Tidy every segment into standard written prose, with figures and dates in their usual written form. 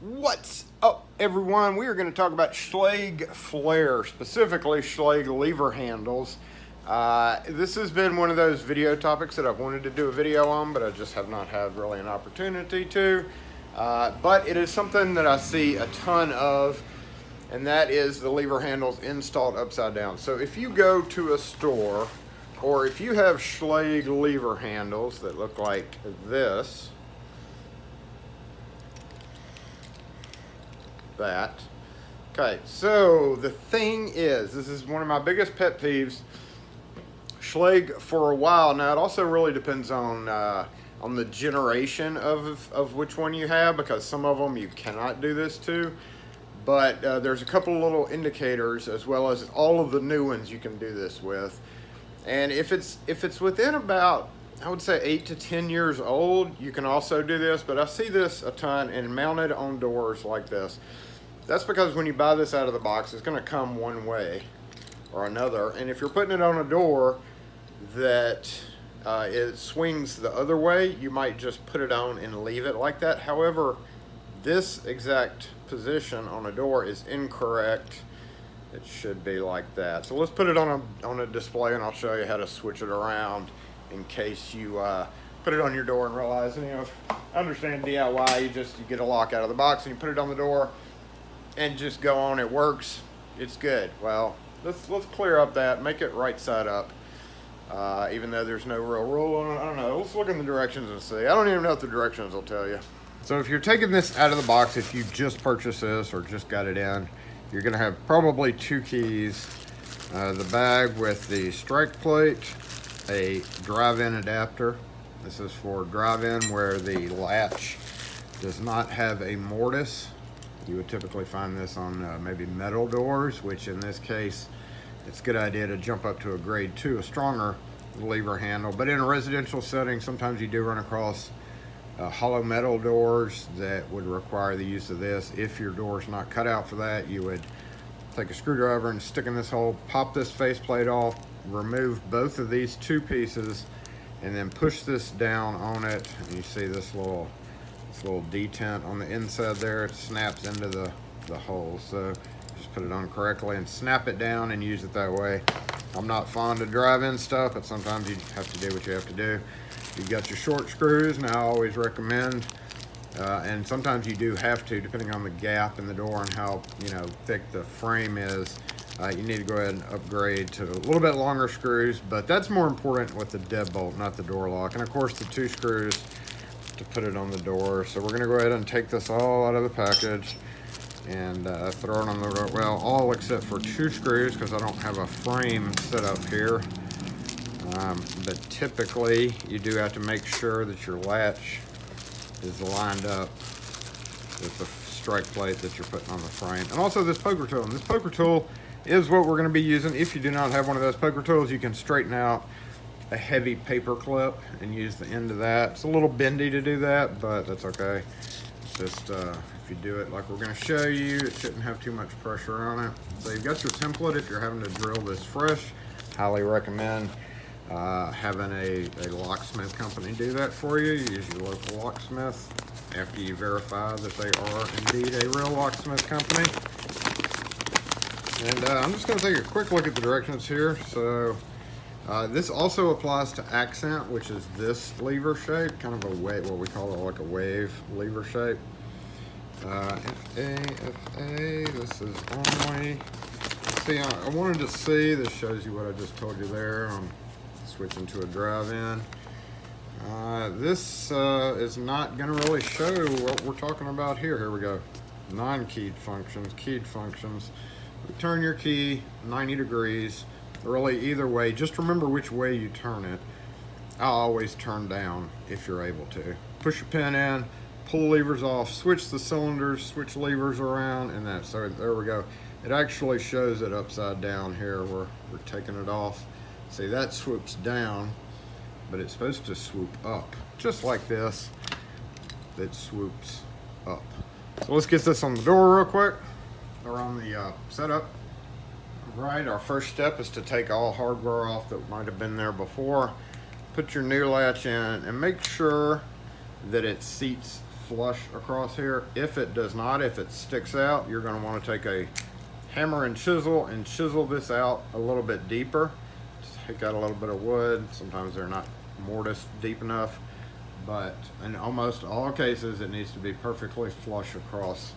What's up, everyone? We are going to talk about Schlage flare, specifically Schlage lever handles. This has been one of those video topics that I've wanted to do a video on, but I just have not had really an opportunity to. But it is something that I see a ton of, and that is the lever handles installed upside down. So if you go to a store, or if you have Schlage lever handles that look like this, that. Okay, so the thing is, this is one of my biggest pet peeves. Schlage for a while now. It also really depends on the generation of which one you have, because some of them you cannot do this to. But there's a couple of little indicators, as well as all of the new ones you can do this with. And if it's within about, I would say 8 to 10 years old, you can also do this. But I see this a ton and mounted on doors like this. That's because when you buy this out of the box, it's going to come one way or another. And if you're putting it on a door that it swings the other way, you might just put it on and leave it like that. However, this exact position on a door is incorrect. It should be like that. So let's put it on a display, and I'll show you how to switch it around in case you put it on your door and realize, I understand DIY, you get a lock out of the box and you put it on the door and just go on. It works, it's good. Well, let's clear up that, make it right side up, even though there's no real rule on it. I don't know, let's look in the directions and see. I don't even know if the directions will tell you. So if you're taking this out of the box, if you just purchased this or just got it in, you're gonna have probably two keys. The bag with the strike plate, a drive-in adapter. This is for drive-in where the latch does not have a mortise. You would typically find this on maybe metal doors, which in this case, it's a good idea to jump up to a grade 2, a stronger lever handle. But in a residential setting, sometimes you do run across hollow metal doors that would require the use of this. If your door is not cut out for that, you would take a screwdriver and stick in this hole, pop this faceplate off, remove both of these two pieces, and then push this down on it. And you see this little detent on the inside there. It snaps into the hole. So just put it on correctly and snap it down and use it that way. I'm not fond of drive-in stuff, but sometimes you have to do what you have to do. You've got your short screws. Now I always recommend, and sometimes you do have to, depending on the gap in the door and how thick the frame is, you need to go ahead and upgrade to a little bit longer screws, but that's more important with the deadbolt, not the door lock. And of course the two screws to put it on the door. So we're going to go ahead and take this all out of the package and throw it on the door. Well, all except for two screws, because I don't have a frame set up here. But typically you do have to make sure that your latch is lined up with the strike plate that you're putting on the frame. And also this poker tool. And this poker tool is what we're going to be using. If you do not have one of those poker tools, you can straighten out a heavy paper clip and use the end of that. It's a little bendy to do that, but that's okay. It's just if you do it like we're going to show you, it shouldn't have too much pressure on it. So you've got your template. If you're having to drill this fresh, highly recommend having a locksmith company do that for you. You use your local locksmith after you verify that they are indeed a real locksmith company. And I'm just going to take a quick look at the directions here. So this also applies to accent, which is this lever shape, kind of a wave, what we call it like a wave lever shape. FA, this is only, see, I wanted to see, this shows you what I just told you there. I'm switching to a drive-in. This is not going to really show what we're talking about here. Here we go. Non-keyed functions, keyed functions. Turn your key 90 degrees. Really, either way, just remember which way you turn it. I'll always turn down if you're able to. Push your pin in, pull levers off, switch the cylinders, switch levers around, and that. So there we go. It actually shows it upside down here where we're taking it off. See, that swoops down, but it's supposed to swoop up. Just like this, it swoops up. So let's get this on the door real quick, or on the setup. Right, our first step is to take all hardware off that might have been there before. Put your new latch in and make sure that it seats flush across here. If it does not, if it sticks out, you're going to want to take a hammer and chisel this out a little bit deeper. Just take out a little bit of wood. Sometimes they're not mortised deep enough, but in almost all cases it needs to be perfectly flush across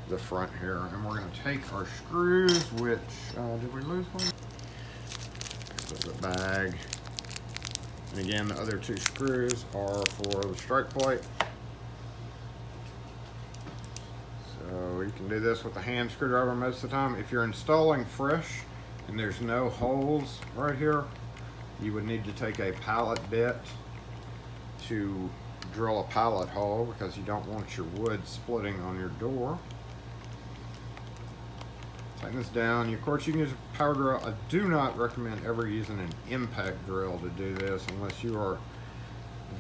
the front here. And we're going to take our screws, which did we lose one? There's a bag. And again, the other two screws are for the strike plate. So you can do this with a hand screwdriver most of the time. If you're installing fresh and there's no holes right here, you would need to take a pallet bit to drill a pallet hole, because you don't want your wood splitting on your door. Tighten this down. Of course, you can use a power drill. I do not recommend ever using an impact drill to do this unless you are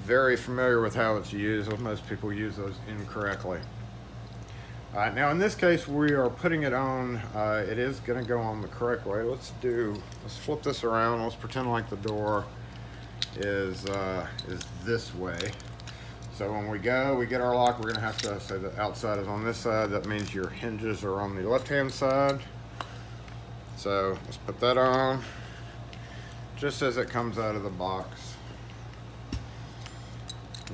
very familiar with how it's used. Most people use those incorrectly. All right, now in this case, we are putting it on. It is going to go on the correct way. Let's flip this around. Let's pretend like the door is this way. So when we get our lock, we're going to have to say the outside is on this side. That means your hinges are on the left-hand side. So let's put that on just as it comes out of the box.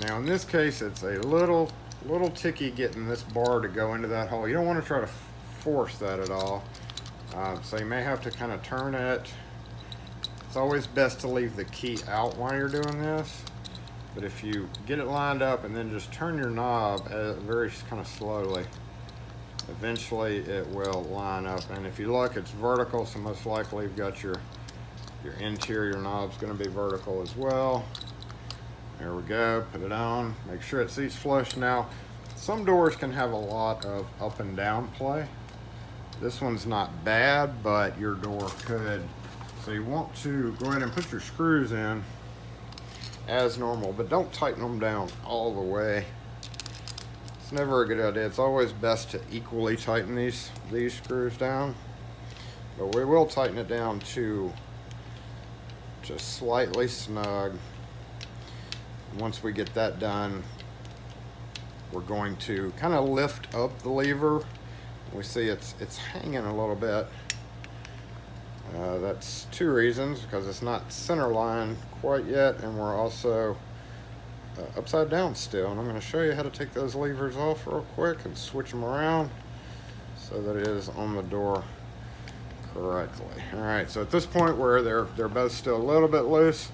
Now in this case, it's a little ticky getting this bar to go into that hole. You don't want to try to force that at all. So you may have to kind of turn it. It's always best to leave the key out while you're doing this. But if you get it lined up and then just turn your knob very kind of slowly, eventually it will line up. And if you look, it's vertical, so most likely you've got your interior knob's going to be vertical as well. There we go. Put it on. Make sure it seats flush. Now, some doors can have a lot of up and down play. This one's not bad, but your door could. So you want to go ahead and put your screws in as normal, but don't tighten them down all the way. It's never a good idea. It's always best to equally tighten these screws down, but we will tighten it down to just slightly snug. Once we get that done, we're going to kind of lift up the lever. We see it's hanging a little bit. That's two reasons: because it's not center line quite yet, and we're also upside down still. And I'm going to show you how to take those levers off real quick and switch them around so that it is on the door correctly. All right, so at this point where they're both still a little bit loose,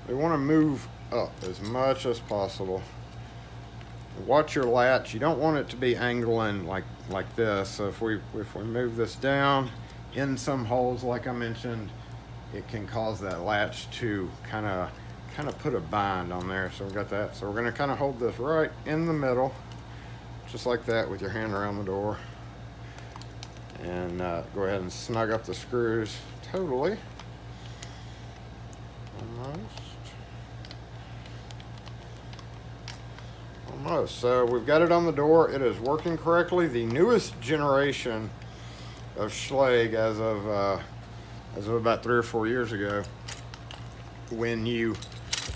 we want to move up as much as possible. Watch your latch. You don't want it to be angling like this. So if we move this down in some holes, like I mentioned, it can cause that latch to kind of put a bind on there. So we've got that. So we're going to kind of hold this right in the middle, just like that, with your hand around the door, and go ahead and snug up the screws totally. Almost. So we've got it on the door. It is working correctly. The newest generation of Schlage, as of about 3 or 4 years ago, when you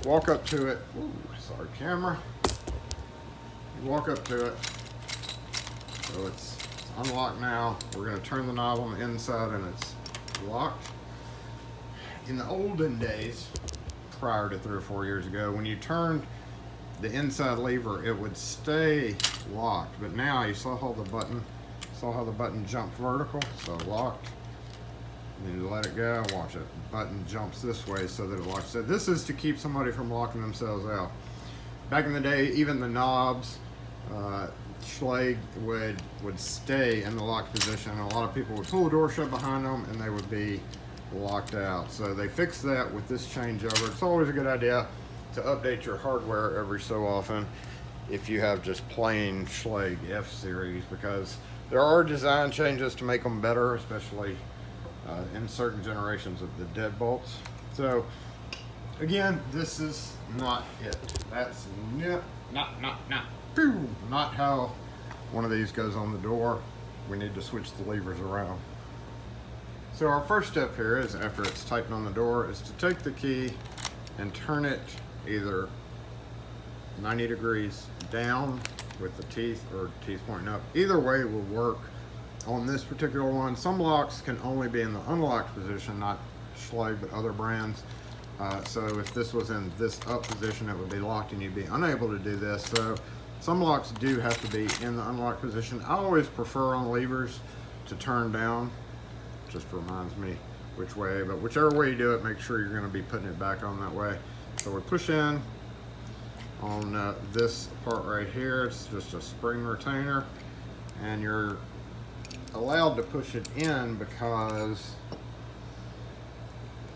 walk up to it, ooh, sorry camera, you walk up to it, so it's unlocked now. We're going to turn the knob on the inside and it's locked. In the olden days, prior to 3 or 4 years ago, when you turned the inside lever, it would stay locked. But now you saw how the button jumped vertical, so locked. And then you let it go, watch it. The button jumps this way so that it locks. So this is to keep somebody from locking themselves out. Back in the day, even the knobs, Schlage would stay in the locked position. A lot of people would pull the door shut behind them and they would be locked out. So they fixed that with this changeover. It's always a good idea to update your hardware every so often if you have just plain Schlage F series, because there are design changes to make them better, especially in certain generations of the deadbolts. So again, this is not it. That's not how one of these goes on the door. We need to switch the levers around. So our first step here is, after it's tightened on the door, is to take the key and turn it either 90 degrees down with the teeth or teeth pointing up. Either way will work on this particular one. Some locks can only be in the unlocked position, not Schlage, but other brands. So if this was in this up position, it would be locked and you'd be unable to do this. So some locks do have to be in the unlocked position. I always prefer on levers to turn down. Just reminds me which way, but whichever way you do it, make sure you're going to be putting it back on that way. So we push in on this part right here. It's just a spring retainer, and you're allowed to push it in because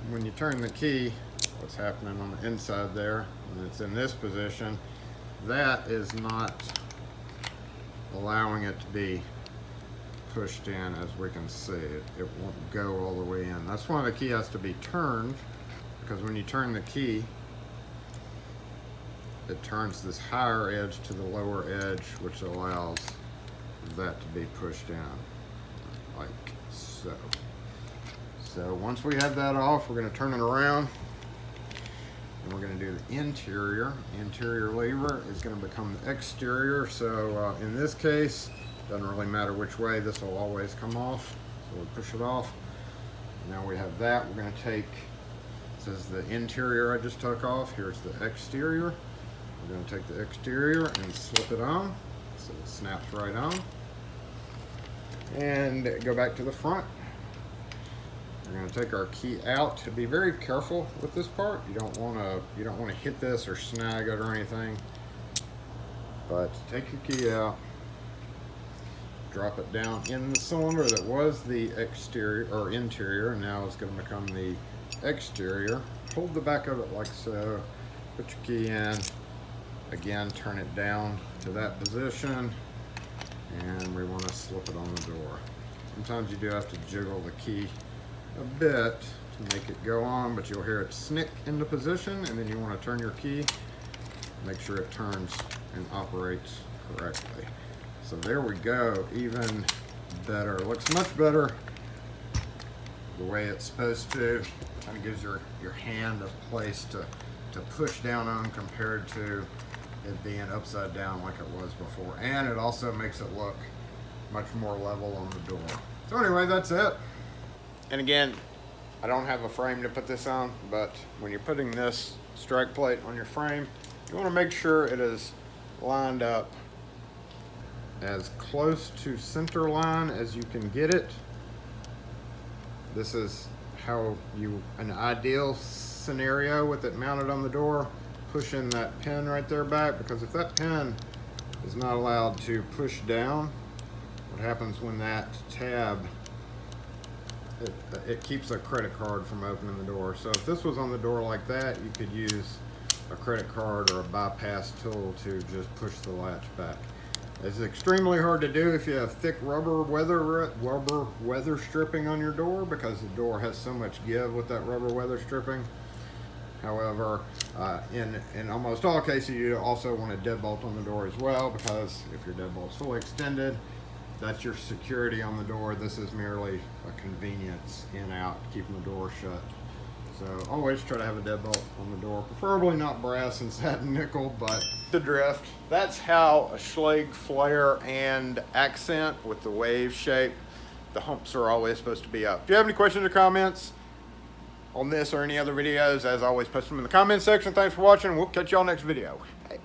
when you turn the key, what's happening on the inside there, and it's in this position, that is not allowing it to be pushed in. As we can see, it won't go all the way in. That's why the key has to be turned, because when you turn the key, it turns this higher edge to the lower edge, which allows that to be pushed in, like so. So once we have that off, we're going to turn it around, and we're going to do the interior. Interior lever is going to become the exterior. So in this case, doesn't really matter which way, this will always come off. So we'll push it off. Now we have that. We're going to take, this is the interior I just took off. Here's the exterior. We're going to take the exterior and slip it on, so it snaps right on. And go back to the front. We're going to take our key out. Be very careful with this part. You don't want to hit this or snag it or anything. But take your key out, drop it down in the cylinder that was the exterior or interior, and now it's going to become the exterior. Hold the back of it like so. Put your key in. Again, turn it down to that position, and we want to slip it on the door. Sometimes you do have to jiggle the key a bit to make it go on, but you'll hear it snick into position, and then you want to turn your key, make sure it turns and operates correctly. So there we go, even better. Looks much better the way it's supposed to. Kind of gives your hand a place to push down on compared to it being upside down like it was before. And it also makes it look much more level on the door. So anyway, that's it. And again, I don't have a frame to put this on, but when you're putting this strike plate on your frame, you want to make sure it is lined up as close to center line as you can get it. This is how an ideal scenario with it mounted on the door, push in that pin right there back, because if that pin is not allowed to push down, what happens when that tab, it keeps a credit card from opening the door. So if this was on the door like that, you could use a credit card or a bypass tool to just push the latch back. It's extremely hard to do if you have thick rubber weather stripping on your door, because the door has so much give with that rubber weather stripping. However, in almost all cases, you also want a deadbolt on the door as well, because if your deadbolt's fully extended, that's your security on the door. This is merely a convenience in out, keeping the door shut. So always try to have a deadbolt on the door, preferably not brass and satin nickel, but the drift. That's how a Schlage flare and accent with the wave shape, the humps are always supposed to be up. If you have any questions or comments on this or any other videos, as always, post them in the comment section. Thanks for watching. We'll catch y'all next video. Bye.